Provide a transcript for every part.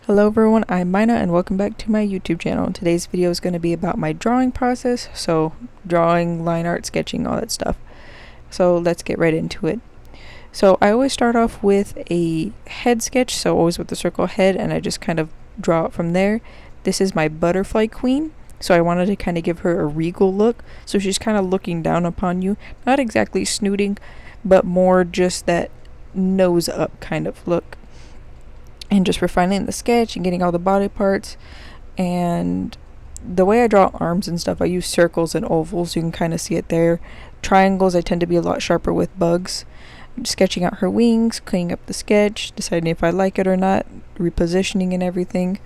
Hello everyone, I'm Mina and welcome back to my YouTube channel. Today's video is going to be about my drawing process, so drawing, line art, sketching, all that stuff. So let's get right into it. So I always start off with a head sketch, so always with the circle head, and I just kind of draw it from there. This is my butterfly queen, so I wanted to kind of give her a regal look, so she's kind of looking down upon you, not exactly snooting, but more just that nose up kind of look. And just refining the sketch and getting all the body parts. And the way I draw arms and stuff, I use circles and ovals. You can kind of see it there. Triangles, I tend to be a lot sharper with bugs. I'm sketching out her wings, cleaning up the sketch, deciding if I like it or not, repositioning and everything.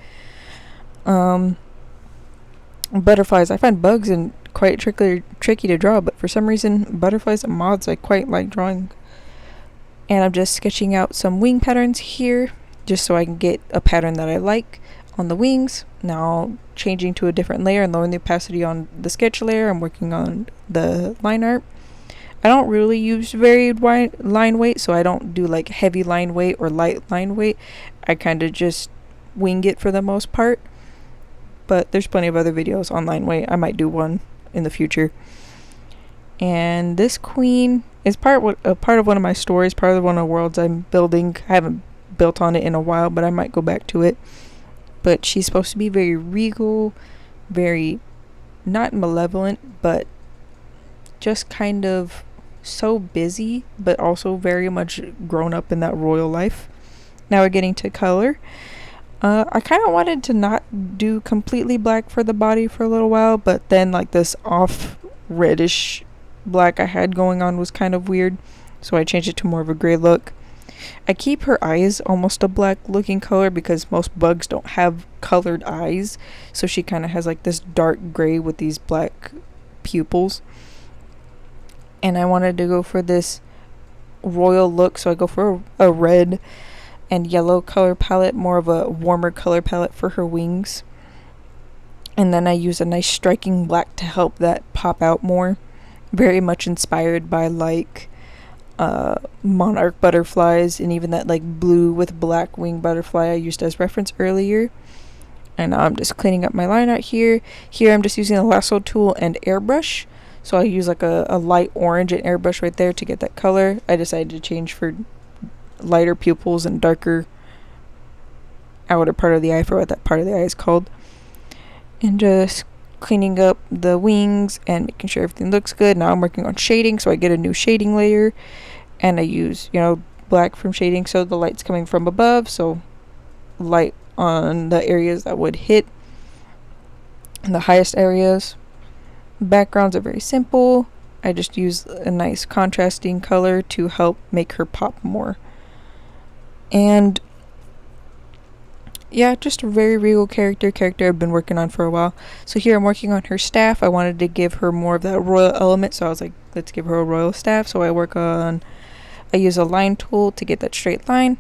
Butterflies, I find bugs and quite tricky to draw, but for some reason butterflies and moths I quite like drawing. And I'm just sketching out some wing patterns here, just so I can get a pattern that I like on the wings. Now changing to a different layer and lowering the opacity on the sketch layer, I'm working on the line art. I don't really use varied line weight, so I don't do like heavy line weight or light line weight. I kind of just wing it for the most part. But there's plenty of other videos on line weight. I might do one in the future. And this queen is part of one of my stories, part of one of the worlds I'm building. I haven't built on it in a while, but I might go back to it. But she's supposed to be very regal, very not malevolent, but just kind of so busy, but also very much grown up in that royal life. Now we're getting to color. I kind of wanted to not do completely black for the body for a little while, but then like this off reddish black I had going on was kind of weird, so I changed it to more of a gray look. I keep her eyes almost a black looking color because most bugs don't have colored eyes, so she kind of has like this dark gray with these black pupils. And I wanted to go for this royal look, so I go for a red and yellow color palette, more of a warmer color palette for her wings. And then I use a nice striking black to help that pop out more. Very much inspired by like monarch butterflies, and even that like blue with black wing butterfly I used as reference earlier. And now I'm just cleaning up my line art here. Here I'm just using a lasso tool and airbrush, so I use like a light orange and airbrush right there to get that color. I decided to change for lighter pupils and darker outer part of the eye for what that part of the eye is called. And just cleaning up the wings and making sure everything looks good. Now I'm working on shading, so I get a new shading layer, and I use black from shading, so the light's coming from above, so light on the areas that would hit in the highest areas. Backgrounds are very simple. I just use a nice contrasting color to help make her pop more. And yeah, just a very regal character I've been working on for a while. So here I'm working on her staff. I wanted to give her more of that royal element, so I was like, let's give her a royal staff. So I use a line tool to get that straight line.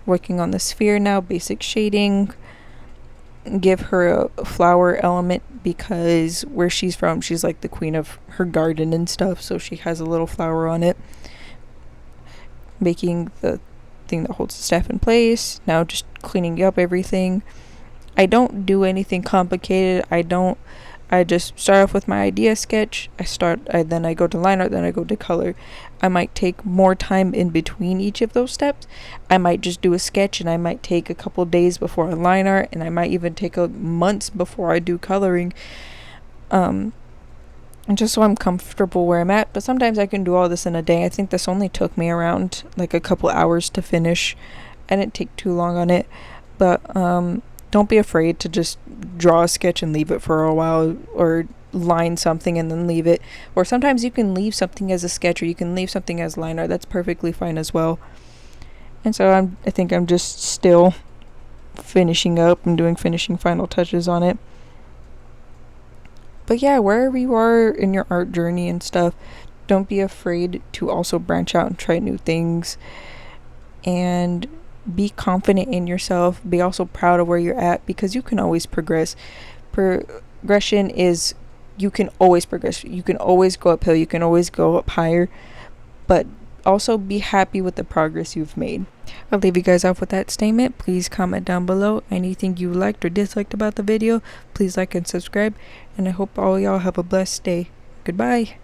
Working on the sphere now, basic shading. Give her a flower element because where she's from, she's like the queen of her garden and stuff, so she has a little flower on it. Making the thing that holds the staff in place. Now just cleaning up everything. I don't do anything complicated. I just start off with my idea sketch. Then I go to line art, then I go to color. I might take more time in between each of those steps. I might just do a sketch, and I might take a couple days before I line art, and I might even take months before I do coloring. Just so I'm comfortable where I'm at. But sometimes I can do all this in a day. I think this only took me around like a couple hours to finish. I didn't take too long on it. But don't be afraid to just draw a sketch and leave it for a while, or line something and then leave it. Or sometimes you can leave something as a sketch, or you can leave something as line art. That's perfectly fine as well. And so I think I'm just still finishing up and doing finishing final touches on it. But yeah, wherever you are in your art journey and stuff, don't be afraid to also branch out and try new things. And be confident in yourself. Be also proud of where you're at, because you can always progress. Progression is, you can always progress. You can always go uphill. You can always go up higher. But also be happy with the progress you've made. I'll leave you guys off with that statement. Please comment down below anything you liked or disliked about the video. Please like and subscribe, and I hope all y'all have a blessed day. Goodbye.